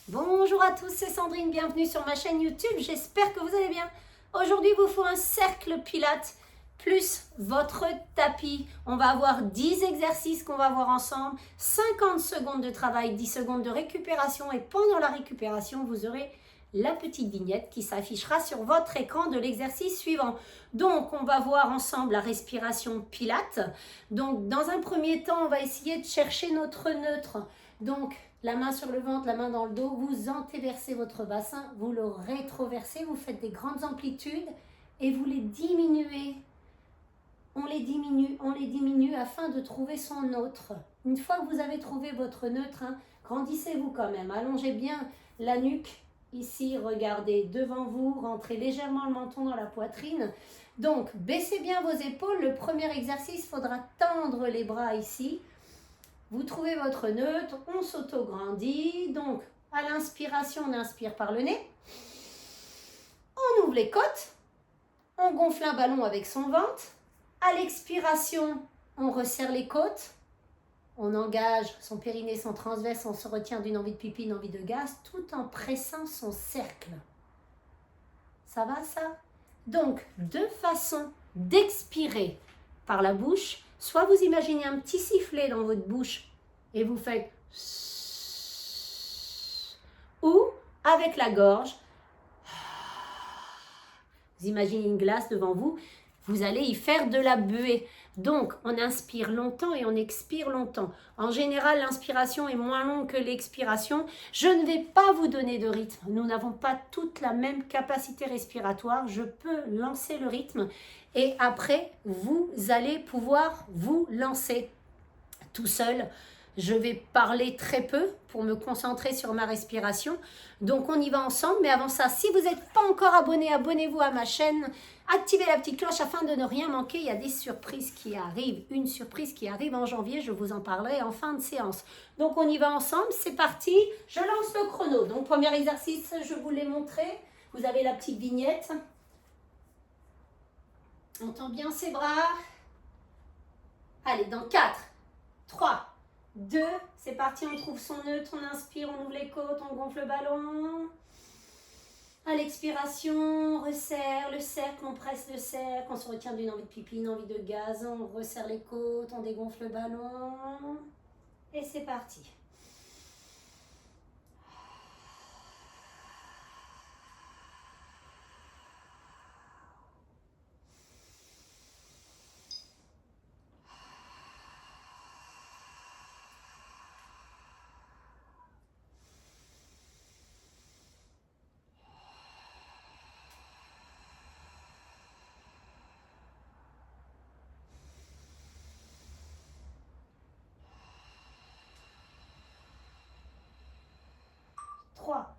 Bonjour à tous, c'est Sandrine, bienvenue sur ma chaîne YouTube, j'espère que vous allez bien. Aujourd'hui, il vous faut un cercle pilates plus votre tapis. On va avoir 10 exercices qu'on va voir ensemble, 50 secondes de travail, 10 secondes de récupération et pendant la récupération, vous aurez la petite vignette qui s'affichera sur votre écran de l'exercice suivant. Donc, on va voir ensemble la respiration pilates. Donc, dans un premier temps, on va essayer de chercher notre neutre. Donc, la main sur le ventre, la main dans le dos, vous antéversez votre bassin, vous le rétroversez, vous faites des grandes amplitudes et vous les diminuez. On les diminue afin de trouver son neutre. Une fois que vous avez trouvé votre neutre, grandissez-vous quand même, allongez bien la nuque. Ici, regardez devant vous, rentrez légèrement le menton dans la poitrine. Donc, baissez bien vos épaules. Le premier exercice, il faudra tendre les bras ici. Vous trouvez votre neutre, on s'auto-grandit. Donc, à l'inspiration, on inspire par le nez. On ouvre les côtes. On gonfle un ballon avec son ventre. À l'expiration, on resserre les côtes. On engage son périnée, son transverse. On se retient d'une envie de pipi, d'une envie de gaz, tout en pressant son cercle. Ça va, ça? Donc, deux façons d'expirer par la bouche. Soit vous imaginez un petit sifflet dans votre bouche et vous faites ou avec la gorge, vous imaginez une glace devant vous, vous allez y faire de la buée. Donc, on inspire longtemps et on expire longtemps. En général, l'inspiration est moins longue que l'expiration. Je ne vais pas vous donner de rythme. Nous n'avons pas toute la même capacité respiratoire. Je peux lancer le rythme et après, vous allez pouvoir vous lancer tout seul. Je vais parler très peu pour me concentrer sur ma respiration. Donc, on y va ensemble. Mais avant ça, si vous n'êtes pas encore abonné, abonnez-vous à ma chaîne. Activez la petite cloche afin de ne rien manquer. Il y a des surprises qui arrivent. Une surprise qui arrive en janvier. Je vous en parlerai en fin de séance. Donc, on y va ensemble. C'est parti. Je lance le chrono. Donc, premier exercice, je vous l'ai montré. Vous avez la petite vignette. On tend bien ses bras. Allez, dans 4, 3, 2, c'est parti, on trouve son neutre, on inspire, on ouvre les côtes, on gonfle le ballon. À l'expiration, on resserre le cercle, on presse le cercle, on se retient d'une envie de pipi, une envie de gaz, on resserre les côtes, on dégonfle le ballon. Et c'est parti. Trois,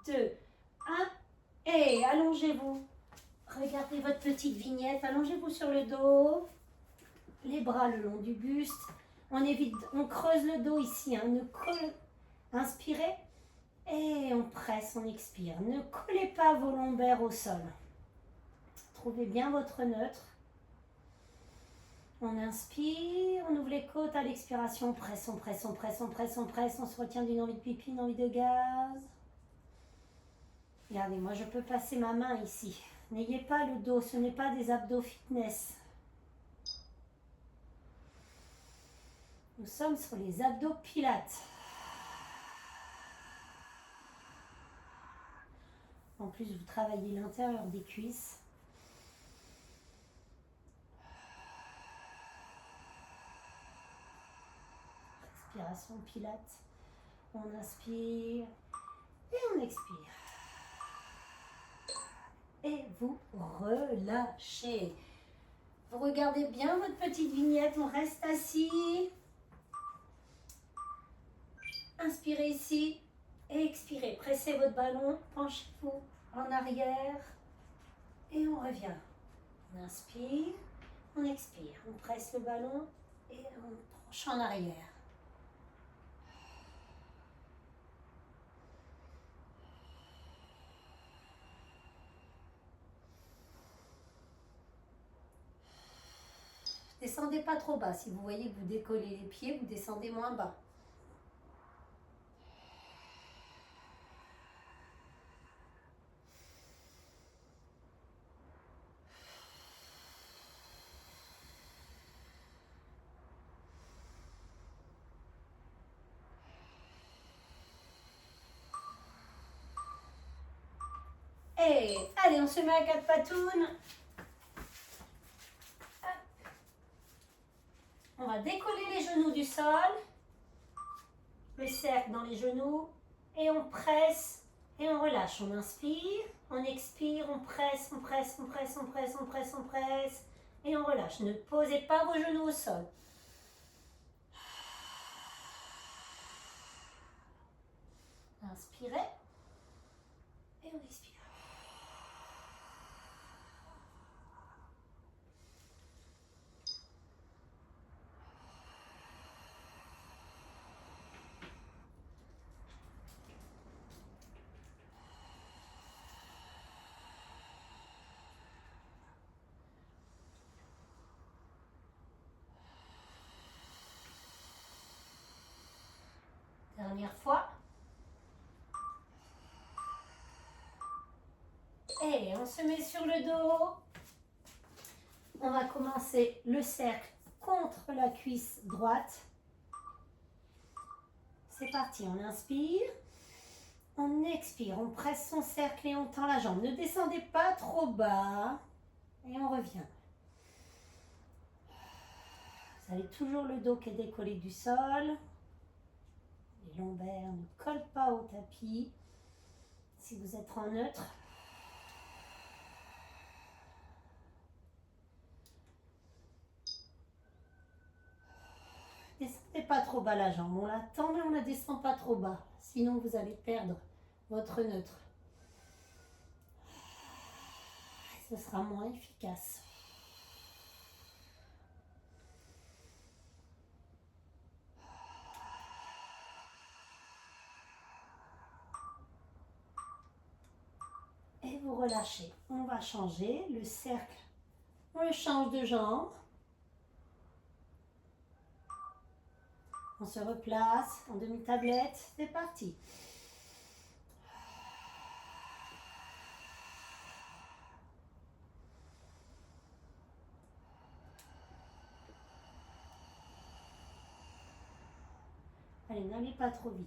deux, un, et allongez-vous. Regardez votre petite vignette, allongez-vous sur le dos, les bras le long du buste. On évite, on creuse le dos ici, inspirez et on presse, on expire. Ne collez pas vos lombaires au sol. Trouvez bien votre neutre. On inspire, on ouvre les côtes à l'expiration, on presse, on presse, on presse, on presse, on presse, on se retient d'une envie de pipi, une envie de gaz. Regardez, moi je peux passer ma main ici. N'ayez pas le dos, ce n'est pas des abdos fitness. Nous sommes sur les abdos pilates. En plus, vous travaillez l'intérieur des cuisses. Respiration pilates. On inspire et on expire. Et vous relâchez. Vous regardez bien votre petite vignette. On reste assis. Inspirez ici et expirez. Pressez votre ballon. Penchez-vous en arrière. Et on revient. On inspire. On expire. On presse le ballon et on penche en arrière. Descendez pas trop bas. Si vous voyez que vous décollez les pieds, vous descendez moins bas. Et allez, on se met à quatre patounes. On va décoller les genoux du sol. Le cercle dans les genoux. Et on presse et on relâche. On inspire, on expire, on presse, on presse, on presse, on presse, on presse, on presse. Et on relâche. Ne posez pas vos genoux au sol. Inspirez. Et on expire. Dernière fois. Et on se met sur le dos. On va commencer le cercle contre la cuisse droite. C'est parti, on inspire. On expire, on presse son cercle et on tend la jambe. Ne descendez pas trop bas. Et on revient. Vous avez toujours le dos qui est décollé du sol. Les lombaires ne collent pas au tapis. Si vous êtes en neutre. Descendez pas trop bas la jambe. On la tend mais on ne la descend pas trop bas. Sinon vous allez perdre votre neutre. Ce sera moins efficace. Et vous relâchez. On va changer le cercle. On le change de jambe. On se replace en demi-tablette. C'est parti. Allez, n'allez pas trop vite.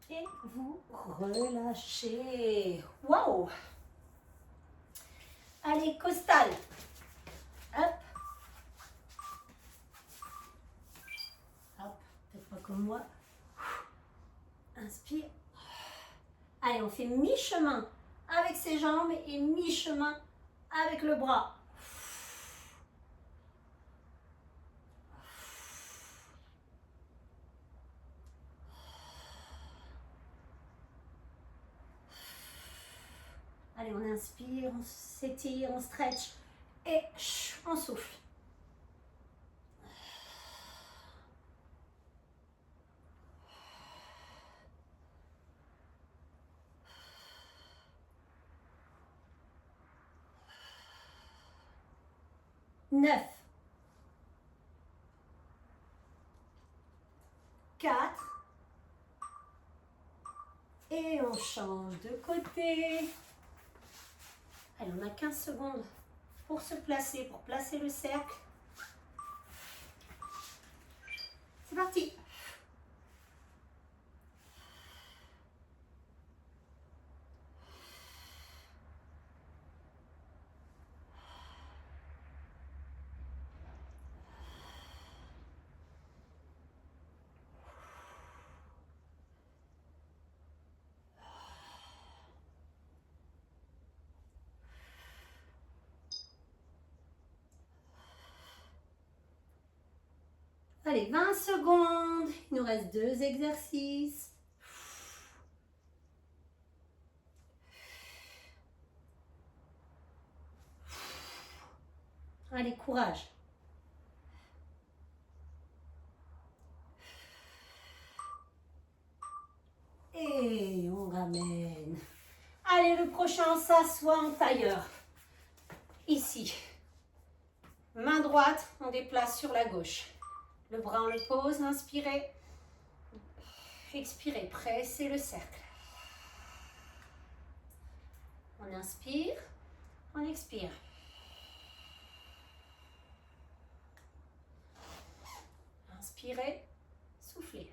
Et vous relâchez. Waouh! Allez, costal. Hop. Hop, faites pas comme moi. Inspire. Allez, on fait mi-chemin avec ses jambes et mi-chemin avec le bras. Allez, on inspire, on s'étire, on stretch et on souffle. Neuf. 4. Et on change de côté. Allez, on a 15 secondes pour se placer, pour placer le cercle. C'est parti. Allez, 20 secondes. Il nous reste 2 exercices. Allez, courage. Et Et on ramène. Allez, le prochain, on s'assoit en tailleur. Ici. Main droite, on déplace sur la gauche. Le bras, on le pose, inspirez. Expirez, pressez le cercle. On inspire, on expire. Inspirez, soufflez.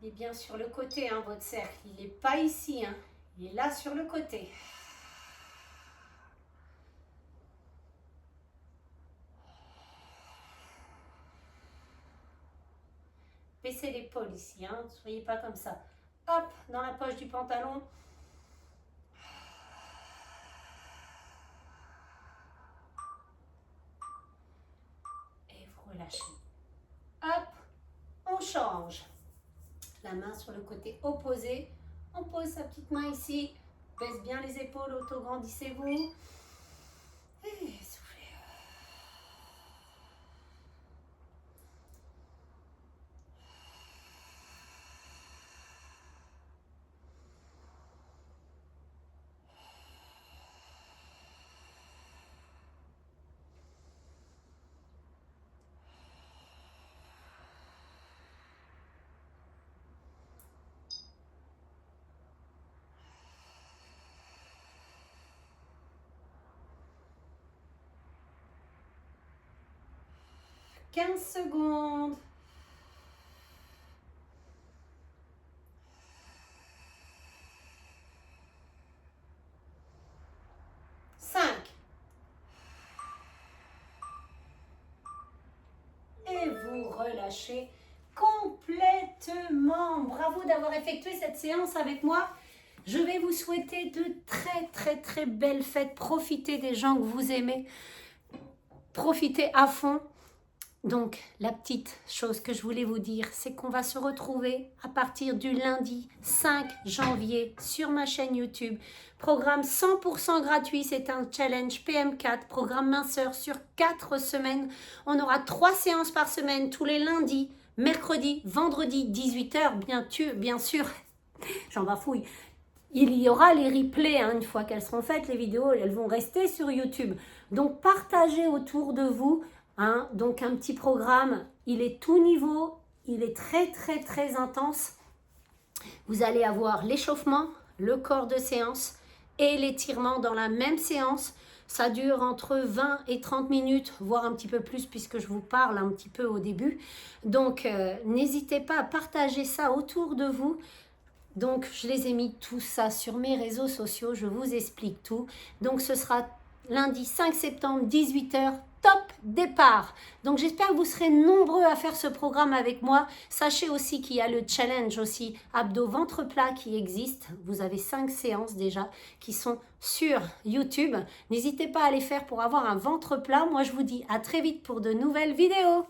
Il est bien sur le côté, hein, votre cercle. Il n'est pas ici, hein. Il est là sur le côté. Baissez l'épaule ici, hein. Ne soyez pas comme ça. Hop, dans la poche du pantalon. Et vous relâchez. Hop, on change. La main sur le côté opposé. On pose sa petite main ici. Baisse bien les épaules, auto-grandissez-vous. Et soufflez. « 15 secondes. Et vous relâchez complètement. Bravo d'avoir effectué cette séance avec moi. Je vais vous souhaiter de très belles fêtes. Profitez des gens que vous aimez. Profitez à fond. Donc, la petite chose que je voulais vous dire, c'est qu'on va se retrouver à partir du lundi 5 janvier sur ma chaîne YouTube. Programme 100% gratuit, c'est un challenge PM4, programme minceur sur 4 semaines. On aura 3 séances par semaine, tous les lundis, mercredi, vendredi, 18h, bien sûr. J'en bafouille. Il y aura les replays, hein, une fois qu'elles seront faites, les vidéos, elles vont rester sur YouTube. Donc, partagez autour de vous. Hein, donc un petit programme, il est tout niveau, il est très intense. Vous allez avoir l'échauffement, le corps de séance et l'étirement dans la même séance. Ça dure entre 20 et 30 minutes, voire un petit peu plus puisque je vous parle un petit peu au début. Donc n'hésitez pas à partager ça autour de vous. Donc je les ai mis tout ça sur mes réseaux sociaux, je vous explique tout. Donc ce sera lundi 5 septembre, 18h. Top départ. Donc j'espère que vous serez nombreux à faire ce programme avec moi. Sachez aussi qu'il y a le challenge aussi abdos ventre plat qui existe. Vous avez 5 séances déjà qui sont sur YouTube. N'hésitez pas à les faire pour avoir un ventre plat. Moi je vous dis à très vite pour de nouvelles vidéos.